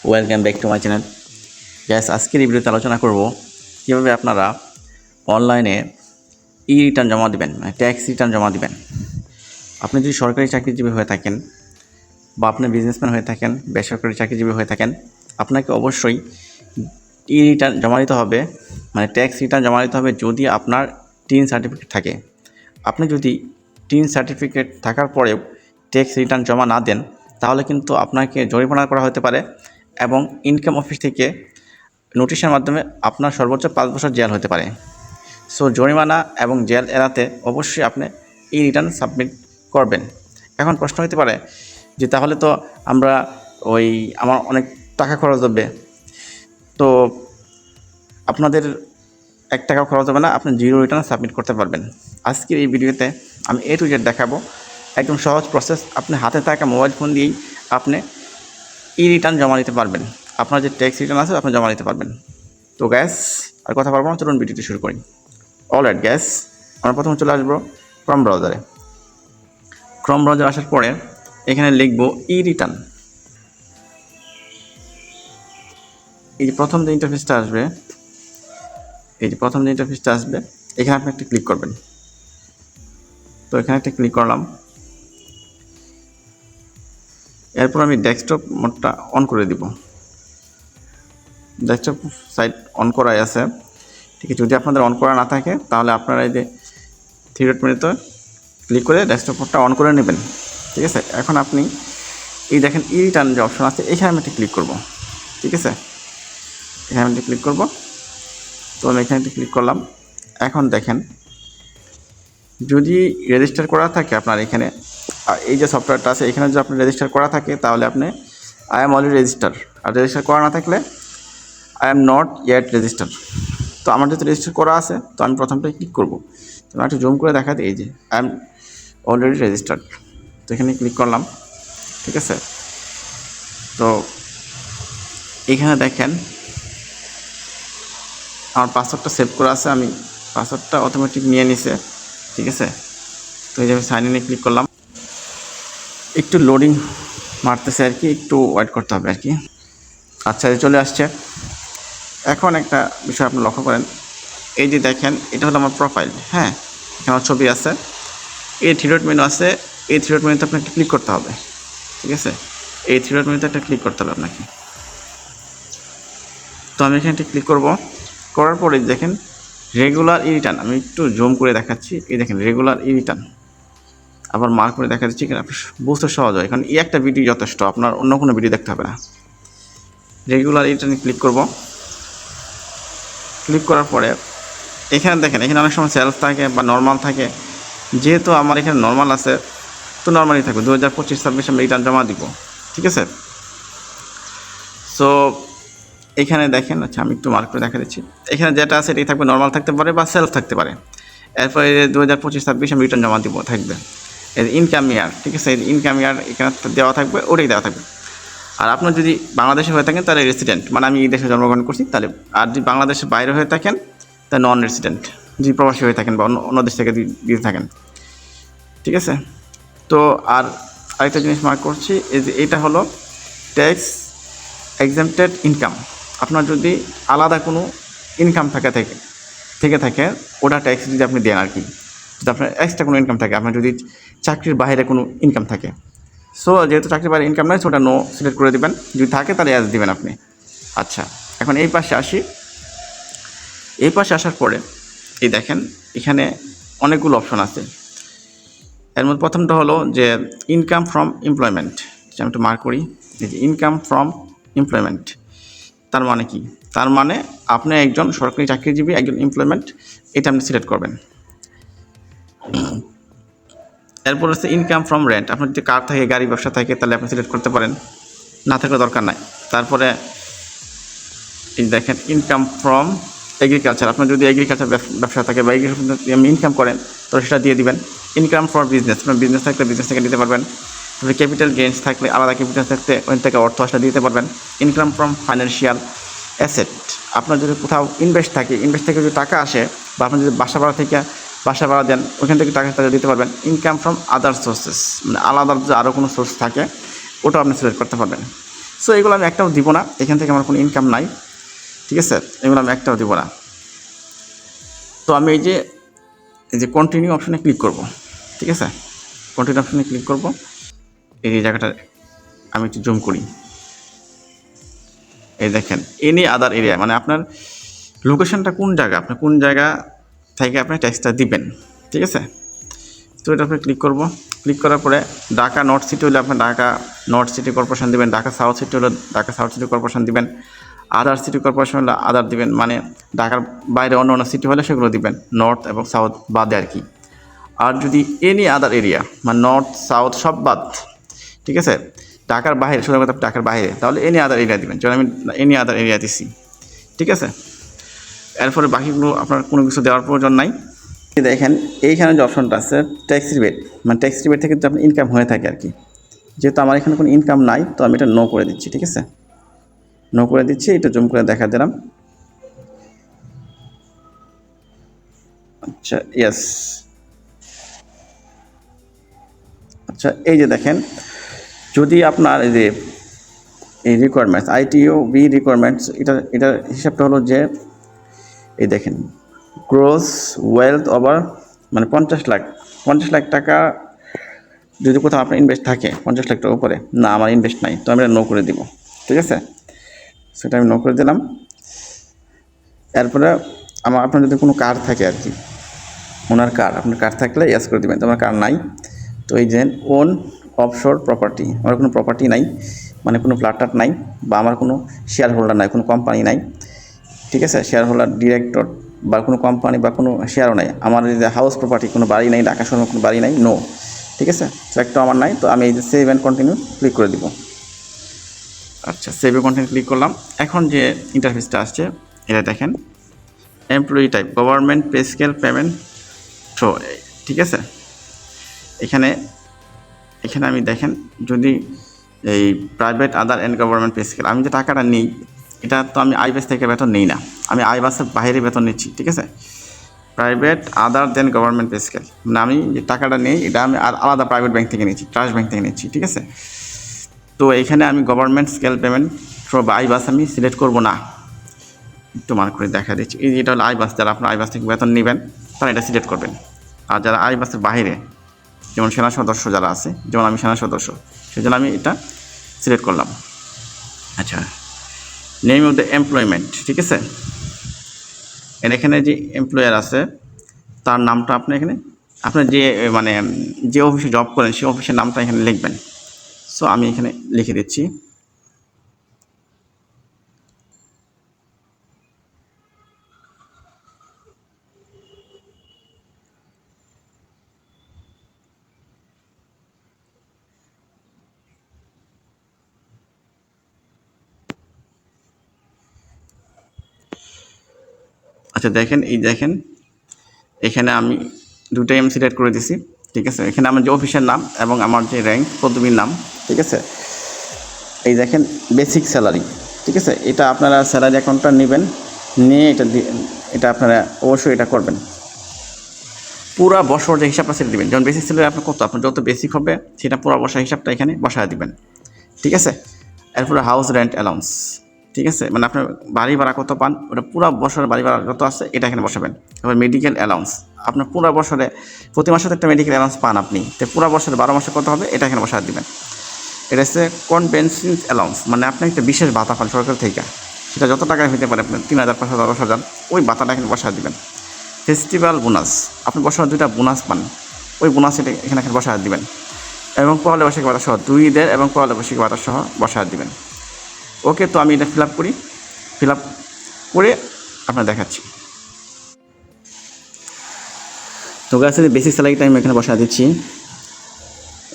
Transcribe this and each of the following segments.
Welcome back to my channel. Gas, আজকের এই ভিডিওতে আলোচনা করব কীভাবে আপনারা অনলাইনে রিটার্ন জমা দেবেন, মানে ট্যাক্স রিটার্ন জমা দেবেন। আপনি যদি সরকারি চাকরিজীবী হয়ে থাকেন বা আপনি বিজনেসম্যান হয়ে থাকেন, বেসরকারি চাকরিজীবী হয়ে থাকেন, আপনাকে অবশ্যই রিটার্ন জমা দিতে হবে, মানে ট্যাক্স রিটার্ন জমা দিতে হবে যদি আপনার টিন সার্টিফিকেট থাকে। আপনি যদি টিন সার্টিফিকেট থাকার পরেও ট্যাক্স রিটার্ন জমা না দেন, তাহলে কিন্তু আপনাকে জরিমানা করা হতে পারে এবং ইনকাম অফিস থেকে নোটিশের মাধ্যমে আপনার সর্বোচ্চ 5 বছর জেল হতে পারে। সো জরিমানা এবং জেল এড়াতে অবশ্যই আপনি রিটার্ন সাবমিট করবেন। এখন প্রশ্ন হতে পারে যে তাহলে তো আমার অনেক টাকা খরচ হবে, তো আপনাদের 1 টাকাও খরচ হবে না, আপনি জিরো রিটার্ন সাবমিট করতে পারবেন। আজকের এই ভিডিওতে আমি A to Z দেখাবো, একদম সহজ প্রসেস। আপনি হাতে থাকা মোবাইল ফোন দিয়েই আপনি রিটার্ন জমা দিতে পারবেন, আপনার যে ট্যাক্স রিটার্ন আছে আপনি জমা দিতে পারবেন। তো গ্যাস, আর কথা পারবো না, চলুন ভিডিওটি শুরু করি। অলরাইট গ্যাস, আমরা প্রথমে চলে আসবো ক্রোম ব্রাউজারে। ক্রোম ব্রাউজার আসার পরে এখানে লিখবো রিটার্ন। এই যে প্রথম যে ইন্টারফেসটা আসবে, এখানে আপনি একটা ক্লিক করবেন। তো এখানে একটা ক্লিক করলাম, এরপর আমি ডেস্কটপ মোডটা অন করে দিব। ডেস্কটপ সাইট অন করাই আছে, ঠিক আছে। যদি আপনাদের অন করা না থাকে তাহলে আপনারা এই যে 3 ডট মেনুতে ক্লিক করে ডেস্কটপ মোডটা অন করে নেবেন, ঠিক আছে। এখন আপনি এই দেখেন রিটার্ন যে অপশন আছে, এখানে আমি একটা ক্লিক করব, ঠিক আছে। এখানে আমি ক্লিক করব, তো আমি এখানে ক্লিক করলাম। এখন দেখেন, যদি রেজিস্টার করা থাকে আপনার এখানে, এই যে সফটওয়্যারটা আছে এখানে যদি আপনার রেজিস্টার করা থাকে তাহলে আপনি আই এম অলরেডি রেজিস্টার, আর রেজিস্টার করা না থাকলে I am not yet register. তো আমার যেহেতু রেজিস্টার করা আছে, তো আমি প্রথমটাই ক্লিক করব। তো আমি একটু জুম করে দেখাতে, এই যে আই এম অলরেডি রেজিস্টার্ড, তো এখানে ক্লিক করলাম, ঠিক আছে। তো এখানে দেখেন আমার পাসওয়ার্ডটা সেভ করা আছে, আমি পাসওয়ার্ডটা অটোমেটিক নিয়ে নিছে, ঠিক আছে। তো এই যে আমি সাইন ইনে ক্লিক করলাম, একটু লোডিং মারতেছে আর কি, একটু ওয়েট করতে হবে আর কি। আচ্ছা, চলে আসছে। এখন একটা বিষয় আপনি লক্ষ্য করেন, এই যে দেখেন এটা হলো আমার প্রোফাইল, হ্যাঁ, এখানে আমার ছবি আছে, এই 3 ডট মেনু আছে, এই 3 ডট মেনুতে আপনাকে ক্লিক করতে হবে, ঠিক আছে। এই 3 ডট মেনুতে একটা ক্লিক করতে হবে আপনাকে। তো আমি এখানে ক্লিক করব, করার পরে দেখেন রেগুলার রিটার্ন, আমি একটু জুম করে দেখাচ্ছি, এই দেখেন রেগুলার রিটার্ন, আবার মার্ক করে দেখা দিচ্ছি, এখানে আপনি বুঝতে সহজ হয়। এখন এই একটা ভিডিও যথেষ্ট, আপনার অন্য কোনো ভিডিও দেখতে হবে না। রেগুলার রিটার্নে ক্লিক করব। ক্লিক করার পরে এখানে দেখেন, এখানে অনেক সময় সেলফ থাকে বা নর্মাল থাকে, যেহেতু আমার এখানে নর্মাল আছে তো নর্মালই থাকবে। 2025-26 আমি রিটার্ন জমা দিব, ঠিক আছে। সো এখানে দেখেন, আচ্ছা আমি একটু মার্ক করে দেখা দিচ্ছি, এখানে যেটা আছে এটাই থাকবে, নর্মাল থাকতে পারে বা সেলফ থাকতে পারে। এরপরে 2025-26 আমি রিটার্ন জমা দিব থাকবে, এর ইনকাম ইয়ার, ঠিক আছে। এর ইনকাম ইয়ার এখানে দেওয়া থাকবে, ওটাই দেওয়া থাকবে। আর আপনার যদি বাংলাদেশে হয়ে থাকেন তাহলে রেসিডেন্ট, মানে আমি এই দেশে জন্মগ্রহণ করছি তাহলে। আর যদি বাংলাদেশের বাইরে হয়ে থাকেন তা নন রেসিডেন্ট, যদি প্রবাসী হয়ে থাকেন বা অন্য দেশ থেকে দিতে থাকেন, ঠিক আছে। তো আর আরেকটা জিনিস মার্ক করছি, এই যে এটা হলো ট্যাক্স এক্সাম্পটেড ইনকাম। আপনার যদি আলাদা কোনো ইনকাম থেকে থাকে ওটা ট্যাক্স যদি আপনি দেন আর কি। যদি আপনার এক্সট্রা কোনো ইনকাম থাকে, আপনার যদি চাকরির বাইরে কোনো ইনকাম থাকে, সো যেহেতু চাকরির বাইরে ইনকাম নয়, ওটা নো সিলেক্ট করে দেবেন, যদি থাকে তাহলে অ্যাজ দিবেন আপনি। আচ্ছা, এখন এই পাশে আসি। এই পাশে আসার পরে এই দেখেন এখানে অনেকগুলো অপশন আছে। এর মধ্যে প্রথমটা হলো যে ইনকাম ফ্রম এমপ্লয়মেন্ট, আমি একটু মার্ক করি। এই যে ইনকাম ফ্রম এমপ্লয়মেন্ট, তার মানে কি? তার মানে আপনি একজন সরকারি চাকরিজীবী, একজন এমপ্লয়মেন্ট, এটা আপনি সিলেক্ট করবেন। এরপর হচ্ছে ইনকাম ফ্রম রেন্ট, আপনার যদি কার থাকে, গাড়ি ব্যবসা থাকে তাহলে আপনি সিলেক্ট করতে পারেন, না থাকলে দরকার নাই। তারপরে দেখেন ইনকাম ফ্রম এগ্রিকালচার, আপনার যদি এগ্রিকালচার ব্যবসা থাকে বা এগ্রিকালচার ইনকাম করেন তো সেটা দিয়ে দিবেন। ইনকাম ফর বিজনেস, আপনার বিজনেস থাকলে বিজনেস থেকে দিতে পারবেন। তারপরে ক্যাপিটাল গেইনস থাকলে, আলাদা ক্যাপিটাল থাকতে ওখান থেকে অর্থ আসলে দিতে পারবেন। ইনকাম ফ্রম ফাইন্যান্সিয়াল অ্যাসেট, আপনার যদি কোথাও ইনভেস্ট থাকে, ইনভেস্ট থেকে যদি টাকা আসে, বা আপনার যদি বাসা ভাড়া দেন ওখান থেকে টাকা দিতে পারবেন। ইনকাম ফ্রম আদার সোর্সেস, মানে আলাদা যে আরও কোনো সোর্স থাকে ওটাও আপনি সিলেক্ট করতে পারবেন। সো এগুলো আমি একটাও দিব না, এখান থেকে আমার কোনো ইনকাম নাই, ঠিক আছে, এগুলো আমি একটাও দিব না। তো আমি এই যে কন্টিনিউ অপশানে ক্লিক করব, ঠিক আছে, কন্টিনিউ অপশানে ক্লিক করব। এই জায়গাটা আমি একটু জুম করি, এই দেখেন এনি আদার এরিয়া, মানে আপনার লোকেশনটা কোন জায়গা, আপনার কোন জায়গা থেকে আপনি ট্যাক্সটা দিবেন, ঠিক আছে। তো এটা আপনি ক্লিক করব, ক্লিক করার পরে ঢাকা নর্থ সিটি হলে আপনি ঢাকা নর্থ সিটি কর্পোরেশন দিবেন, ঢাকা সাউথ সিটি হলে ঢাকা সাউথ সিটি কর্পোরেশন দিবেন, আদার সিটি কর্পোরেশন হলে আদার দিবেন, মানে ঢাকার বাইরে অন্য অন্য সিটি হলে সেগুলো দিবেন, নর্থ এবং সাউথ বাদে আর কি। আর যদি এনি আদার এরিয়া মানে নর্থ সাউথ সব বাদ, ঠিক আছে, ঢাকার বাইরে শুধু কথা ঢাকার বাইরে, তাহলে এনি আদার এরিয়া দিবেন, যেমন আমি এনি আদার এরিয়া দিচ্ছি, ঠিক আছে। এরপরে বাকিগুলো আপনার কোনো কিছু দেওয়ার প্রয়োজন নাই। দেখেন এইখানে যে অপশনটা আছে ট্যাক্স রিবেট, মানে ট্যাক্স রিবেট থেকে আপনার ইনকাম হয়ে থাকে আর কি। যেহেতু আমার এখানে কোনো ইনকাম নাই, তো আমি এটা নো করে দিচ্ছি, ঠিক আছে, নো করে দিচ্ছি। এটা জুম করে দেখা দিলাম। আচ্ছা ইয়েস, আচ্ছা এই যে দেখেন, যদি আপনার এই রিকোয়ারমেন্টস আইটিও বি রিকোয়ারমেন্টস, এটার হিসাবটা হলো যে এই দেখেন গ্রোস ওয়েলথ ওভার, মানে 50 লাখ টাকা যদি কোথাও আপনার ইনভেস্ট থাকে 50 লাখ টাকার উপরে, না আমার ইনভেস্ট নাই, তো আমি এটা নো করে দিব, ঠিক আছে, সেটা আমি নো করে দিলাম। এরপরে আপনার যদি কোনো কার থাকে আর কি, ওনার কার, আপনার কার থাকলে ইয়েস করে দেবেন, তো আমার কার নাই। তো এই যে ওন অফশোর প্রপার্টি, আমার কোনো প্রপার্টি নাই, মানে কোনো ফ্ল্যাট নাই, বা আমার কোনো শেয়ার হোল্ডার নাই, কোনো কোম্পানি নাই, ঠিক আছে, শেয়ার হোল্ডার ডিরেক্টর বা কোনো কোম্পানি বা কোনো শেয়ারও নাই। আমার এই যে হাউস প্রপার্টি, কোনো বাড়ি নাই, ঢাকা শহরে কোনো বাড়ি নাই, নো, ঠিক আছে, তো একটা আমার নাই। তো আমি এই যে সেভ অ্যান্ড কন্টিনিউ ক্লিক করে দিব। আচ্ছা সেভ অ্যান্ড কন্টিনিউ ক্লিক করলাম। এখন যে ইন্টারফেসটা আসছে এটা দেখেন, employee type government pay scale payment show, ঠিক আছে। এখানে আমি দেখেন যদি এই private other and government pay scale, আমি যে টাকাটা নিই এটা তো আমি আইবাস থেকে বেতন নিই না, আমি আইবাসের বাইরে বেতন নিচ্ছি, ঠিক আছে। প্রাইভেট আদার দেন গভর্নমেন্ট পে স্কেল, মানে আমি যে টাকাটা নিই এটা আমি আর আলাদা প্রাইভেট ব্যাংক থেকে নিচ্ছি, ট্রাস্ট ব্যাংক থেকে নিচ্ছি, ঠিক আছে। তো এখানে আমি গভর্নমেন্ট স্কেল পেমেন্ট থ্রু বা আইবাস আমি সিলেক্ট করবো না, একটু মার্ক করে দেখা দিচ্ছি। এই যেটা হলো আইবাস, যারা আপনার আইবাস থেকে বেতন নেবেন তারা এটা সিলেক্ট করবেন। আর যারা আইবাসের বাইরে, যেমন সেনা সদস্য যারা আছে, যেমন আমি সেনা সদস্য, সেজন্য আমি এটা সিলেক্ট করলাম। আচ্ছা নেম অফ দ্য এমপ্লয়মেন্ট, ঠিক আছে, এখানে যে এমপ্লয়ার আছে তার নামটা আপনি এখানে আপনার মানে যে অফিসে জব করেন সেই অফিসের নামটা এখানে লিখবেন। সো আমি এখানে লিখে দিচ্ছি। আচ্ছা দেখেন, এই দেখেন এখানে আমি দুটাই আমি সিলেক্ট করে দিছি, ঠিক আছে। এখানে আমার যে অফিসের নাম এবং আমার যে র্যাঙ্ক পদবীর নাম, ঠিক আছে। এই দেখেন বেসিক স্যালারি, ঠিক আছে, এটা আপনারা স্যালারি অ্যাকাউন্টটা নেবেন, নিয়ে এটা আপনারা অবশ্যই এটা করবেন। পুরা বছর যে হিসাবটা সেটা দেবেন, যেমন বেসিক স্যালারি আপনার কত, আপনার যত বেসিক হবে সেটা পুরো বছর হিসাবটা এখানে বসায় দিবেন, ঠিক আছে। এরপরে হাউস রেন্ট অ্যালাউন্স, ঠিক আছে, মানে আপনার বাড়ি ভাড়া কত পান ওটা পুরো বছরের বাড়ি ভাড়া কত আছে এটা এখানে বসাবেন। এবার মেডিকেল অ্যালাউন্স, আপনার পুরো বছরে প্রতি মাসে তো একটা মেডিকেল অ্যালাউন্স পান আপনি, তো পুরো বছরে 12 মাসে কত হবে এটা এখানে বসায় দিবেন। এটা হচ্ছে কনভেনশন অ্যালাউন্স, মানে আপনি একটা বিশেষ ভাতা পান সরকার থেকে, সেটা যত টাকায় হতে পারে, আপনার 3,000 5,000 10,000, ওই ভাতাটা এখানে বসায় দিবেন। ফেস্টিভ্যাল বোনাস, আপনি বছরে 2টা বোনাস পান, ওই বোনাস এটা এখানে বসায় দিবেন। এবং পহেলা বৈশাখী ভাতা সহ 2 ঈদের এবং পহেলা বৈশাখী ভাতা সহ বসায় দিবেন। ওকে, তো আমি এটা ফিল আপ করে আপনার দেখাচ্ছি। তো গাছ বেসিক স্যালারিটা আমি এখানে বসায় দিচ্ছি।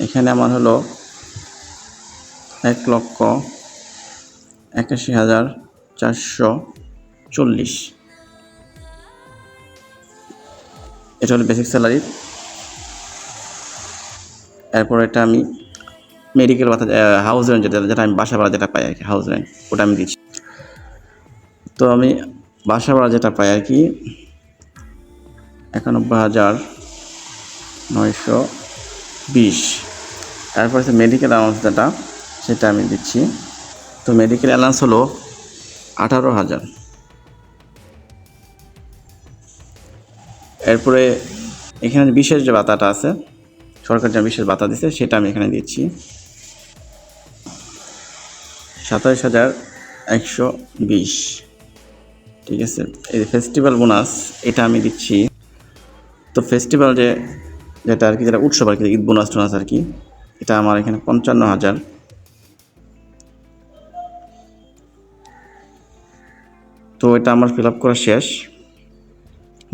এখানে আমার হলো 1,81,440, এটা হলো বেসিক স্যালারি। এরপর এটা আমি মেডিকেল ভাতা, হাউস রেন্ট যেটা আমি বাসা ভাড়া যেটা পাই আর কি, হাউস রেন্ট ওটা আমি দিচ্ছি। তো আমি বাসা ভাড়া যেটা পাই আর কি 91,920। তারপর হচ্ছে মেডিকেল অ্যালাউন্স যেটা সেটা আমি দিচ্ছি তো মেডিকেল অ্যালাউন্স হলো 18,000। এরপরে এখানে বিশেষ যে ভাতাটা আছে, সরকার যে বিশেষ ভাতা দিচ্ছে সেটা আমি এখানে দিচ্ছি 27,120। ঠিক আছে, এই ফেস্টিভ্যাল বোনাস এটা আমি দিচ্ছি। তো ফেস্টিভ্যাল যেটা আর কি, যেটা উৎসব আর কি, ঈদ বোনাস টোনাস আর কি, এটা আমার এখানে 55,000। তো এটা আমার ফিল আপ করা শেষ।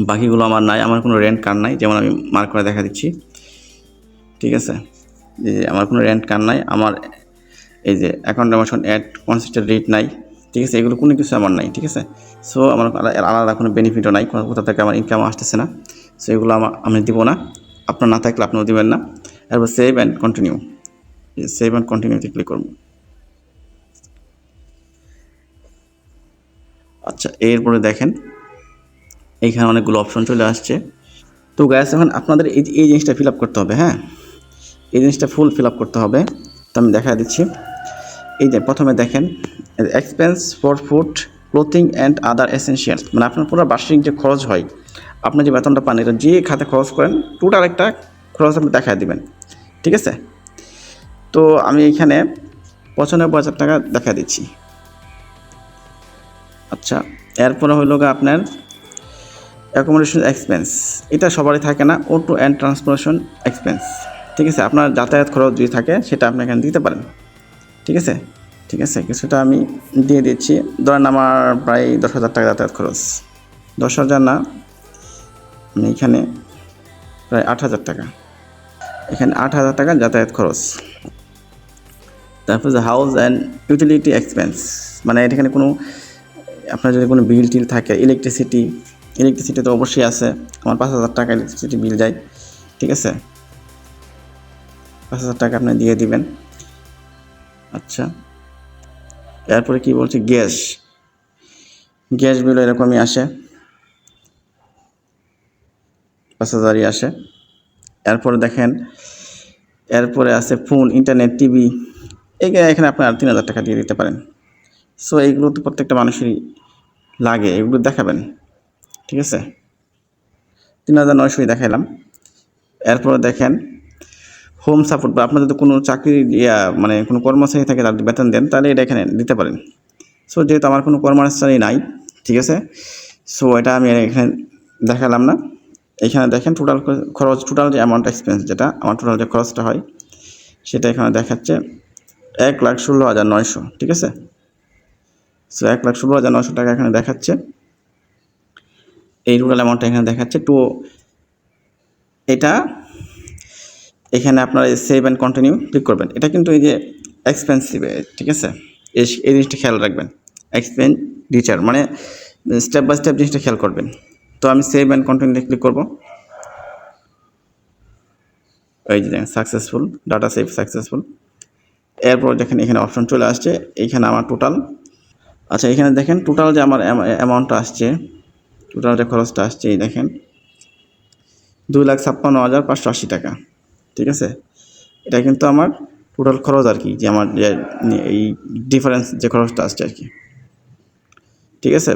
বাকিগুলো আমার নাই, আমার কোনো রেন্ট কার্ড নাই, যেমন আমি মার্ক করে দেখা দিচ্ছি। ঠিক আছে, যে আমার কোনো রেন্ট কার্ড নাই, আমার এই যে account donation add consistent rate নাই। ঠিক আছে, এগুলো কোনো কিছু আমার নাই। ঠিক আছে, সো আমার আলাদা কোনো বেনিফিটও নাই, কোথা থেকে আমার ইনকাম আসতেছে না। সো এগুলো আমি দিব না, আপনার না থাকলে আপনিও দেবেন না। এরপর save and continue, save and কন্টিনিউতে ক্লিক করব। আচ্ছা, এরপরে দেখেন এইখানে অনেকগুলো অপশন চলে আসছে। তো গ্যাস এখন আপনাদের এই জিনিসটা ফিল আপ করতে হবে। হ্যাঁ, এই জিনিসটা ফুল ফিল আপ করতে হবে। তো আমি দেখা দিচ্ছি। এই যে প্রথমে দেখেন expense for food, clothing and other essentials, মানে আপনার পুরো বার্ষিক যে খরচ হয়, আপনি যে বেতনটা পান, এটা যে খাতে খরচ করেন টোটাল একটা খরচ আপনি দেখা দিবেন। ঠিক আছে, তো আমি এখানে 95,000 টাকা দেখা দিচ্ছি। আচ্ছা, এরপরে হইল আপনার অ্যাকোমোডেশন এক্সপেন্স, এটা সবারই থাকে না, অটো অ্যান্ড ট্রান্সপোর্টেশন এক্সপেন্স। ঠিক আছে, আপনার যাতায়াত খরচ যদি থাকে সেটা আপনি এখানে দিতে পারেন। ঠিক আছে, ঠিক আছে, কিছুটা আমি দিয়ে দিচ্ছি। ধরেন আমার প্রায় 10,000 টাকা যাতায়াত খরচ, 10,000 না, আমি এখানে প্রায় 8,000 টাকা, এখানে 8,000 টাকা যাতায়াত খরচ। তারপর যে হাউস অ্যান্ড ইউটিলিটি এক্সপেন্স, মানে এখানে কোনো আপনার যদি কোনো বিল টিল থাকে, ইলেকট্রিসিটি তো অবশ্যই আছে, আমার 5,000 টাকা ইলেকট্রিসিটি বিল যায়। ঠিক আছে, 5,000 টাকা আপনি দিয়ে দিবেন। আচ্ছা, এরপরে কি বলছে, গ্যাস বিল এরকমই আসে, 5,000ই আসে। এরপরে দেখেন, এরপরে আছে ফোন, ইন্টারনেট, টিভি, এখানে আপনি আর 3,000 টাকা দিয়ে দিতে পারেন। সো এইগুলো তো প্রত্যেকটা মানুষেরই লাগে, এগুলো দেখাবেন। ঠিক আছে, 3,900 দেখাইলাম। এরপরে দেখেন হোম সাপোর্ট, বা আপনার যদি কোনো চাকরি মানে কোনো কর্মচারী থাকে তার বেতন দেন, তাহলে এটা এখানে দিতে পারেন। সো যেহেতু আমার কোনো কর্মচারী নাই, ঠিক আছে, সো এটা আমি এখানে দেখালাম না। এখানে দেখেন টোটাল খরচ, টোটাল যে অ্যামাউন্ট এক্সপেন্স, যেটা আমার টোটাল যে খরচটা হয় সেটা এখানে দেখাচ্ছে 1,16,900। ঠিক আছে, সো 1,16,900 টাকা এখানে দেখাচ্ছে, এই টোটাল অ্যামাউন্টটা এখানে দেখাচ্ছে। তো এটা এখানে আপনারা সেভ অ্যান্ড কন্টিনিউ ক্লিক করবেন। এটা কিন্তু এই যে এক্সপেন্সিভ, ঠিক আছে, এই জিনিসটা খেয়াল রাখবেন, এক্সপেন্ডিচার মানে স্টেপ বাই স্টেপ জিনিসটা খেয়াল করবেন। তো আমি সেভ অ্যান্ড কন্টিনিউতে ক্লিক করব। এই যে দেখেন সাকসেসফুল, ডাটা সেভ সাকসেসফুল। এরপর দেখেন এখানে অপশন চলে আসছে, এইখানে আমার টোটাল, আচ্ছা এখানে দেখেন টোটাল যে আমার অ্যামাউন্টটা আসছে, টোটাল যে খরচটা আসছে, এই দেখেন 2,56,580 টাকা। ঠিক আছে, এটা কিন্তু আমার টোটাল খরচ আর কি, যে আমার যে এই ডিফারেন্স যে খরচটা আসছে আর কি। ঠিক আছে,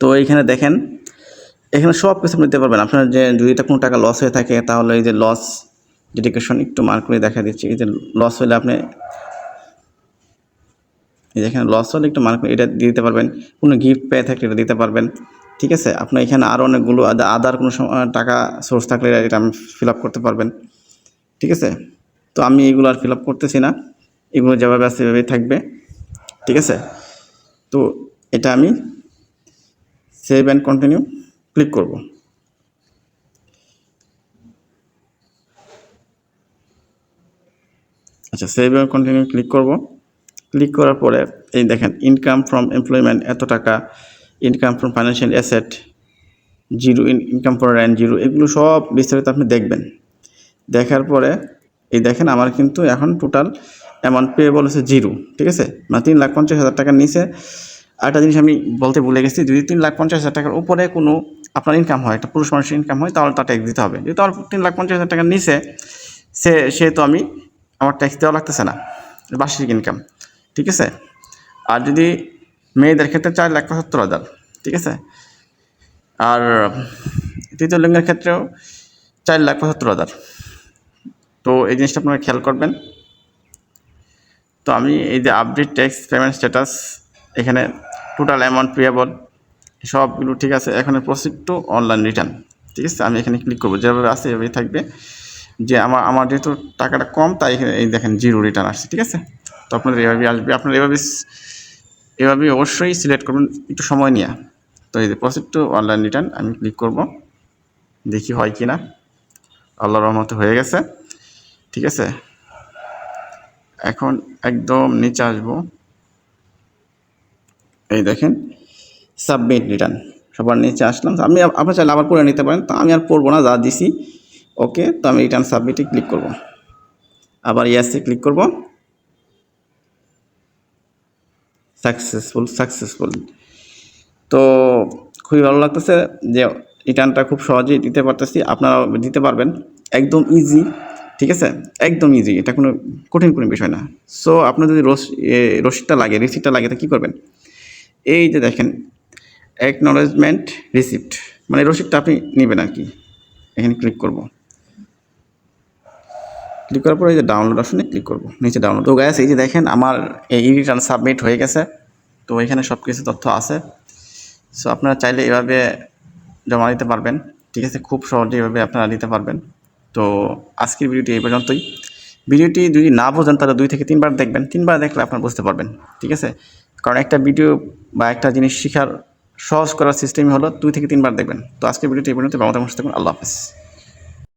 তো এইখানে দেখেন এখানে সব কিছু আপনি দিতে পারবেন। আপনার যে যদি এটা কোনো টাকা লস হয়ে থাকে, তাহলে এই যে লস ডেডিকেশন একটু মার্ক করে দেখা দিচ্ছি, এই যে লস হলে আপনি এই যে এখানে লস হলে একটু মার্ক এটা দিয়ে দিতে পারবেন। কোনো গিফট পেয়ে থাকলে এটা দিতে পারবেন। ঠিক আছে, আপনার এখানে আরও অনেকগুলো আদার কোনো টাকা সোর্স থাকলে এটা আমি ফিল আপ করতে পারবেন। ঠিক আছে, তো আমি এগুলো আর ফিল আপ করতেছি না, এগুলো যেভাবে আছে সেভাবেই থাকবে। ঠিক আছে, তো এটা আমি সেভ অ্যান্ড কন্টিনিউ ক্লিক করব। আচ্ছা, সেভ অ্যান্ড কন্টিনিউ ক্লিক করব। ক্লিক করার পরে এই দেখেন ইনকাম ফ্রম এমপ্লয়মেন্ট এত টাকা, income from financial asset zero, income for rent zero, এগুলো সব বিস্তারিত আপনি দেখবেন। দেখার পরে এই দেখেন আমার কিন্তু এখন টোটাল অ্যামাউন্ট পেয়েবল হচ্ছে জিরো। ঠিক আছে, মানে 3,50,000 টাকার নিচে। আরেকটা জিনিস আমি বলতে ভুলে গেছি, যদি 3,50,000 টাকার উপরে কোনো আপনার ইনকাম হয়, একটা পুরুষ মানুষের ইনকাম হয়, তাহলে তার ট্যাক্স দিতে হবে। যেহেতু আমার 3,50,000 টাকার নিচে, সেহেতু আমার ট্যাক্স দেওয়া লাগতেছে না, বার্ষিক ইনকাম। ঠিক আছে, আর যদি মেয়েদের ক্ষেত্রে 4,75,000, ঠিক আছে। আর তৃতীয় লিঙ্গের ক্ষেত্রেও 4,75,000। তো এই জিনিসটা আপনারা খেয়াল করবেন। তো আমি এই যে আপডেট ট্যাক্স পেমেন্ট স্ট্যাটাস, এখানে টোটাল অ্যামাউন্ট পেয়েবল সবগুলো ঠিক আছে। এখানে প্রসিড টু অনলাইন রিটার্ন, ঠিক আছে। আমি এখানে ক্লিক করবো, যেভাবে আছে এভাবেই থাকবে। যে আমার যেহেতু টাকাটা কম, তাই এখানে এই দেখেন 0 রিটার্ন আসছে, ঠিক আছে। তো আপনাদের এভাবেই আসবে। আপনারা এভাবে অবশ্যই সিলেক্ট করবেন একটু সময় নিয়ে। তো এই যে প্রসিড টু অনলাইন রিটার্ন আমি ক্লিক করব, দেখি হয় কি না। আল্লাহর রহমতে হয়ে গেছে, ঠিক আছে। এখন একদম নিচে আসবো, এই দেখেন সাবমিট রিটার্ন, সবার নিচে আসলাম। আমি আপনার চাইলে আবার পড়ে নিতে পারেন, তো আমি আর পড়বো না, যা দিছি ওকে। তো আমি রিটার্ন সাবমিটে ক্লিক করব, আবার ইয়াসে ক্লিক করব, সাকসেসফুল। তো খুবই ভালো লাগতেছে যে রিটার্নটা খুব সহজেই দিতে পারতেছি, আপনারাও দিতে পারবেন, একদম ইজি, ঠিক আছে। একদম ইজি, এটা কোনো কঠিন বিষয় না। সো আপনার যদি রসিদটা লাগে, রিসিপ্টটা লাগে, তা কী করবেন? এই যে দেখেন অ্যাকনলেজমেন্ট রিসিপ্ট, মানে রসিদটা আপনি নেবেন আর কি। এখানে ক্লিক করব, ক্লিক করার পরে এই যে ডাউনলোড অপশনে ক্লিক করব, নিচে ডাউনলোড। তো গ্যাস এই যে দেখেন আমার এই রিটার্ন সাবমিট হয়ে গেছে। তো এখানে সব কিছু তথ্য আছে। সো আপনারা চাইলে এভাবে জমা দিতে পারবেন, ঠিক আছে। খুব সহজে এভাবে আপনারা দিতে পারবেন। তো আজকের ভিডিওটি এই পর্যন্তই। ভিডিওটি যদি না বোঝেন তাহলে 2 থেকে 3 বার দেখবেন, 3 বার দেখলে আপনারা বুঝতে পারবেন, ঠিক আছে। কারণ একটা ভিডিও বা একটা জিনিস শেখার সহজ করার সিস্টেমই হলো 2 থেকে 3 বার দেখবেন। তো আজকের ভিডিওটি এই পর্যন্ত। ভালো থাকুন, সুস্থ থাকুন, আল্লাহ হাফেজ।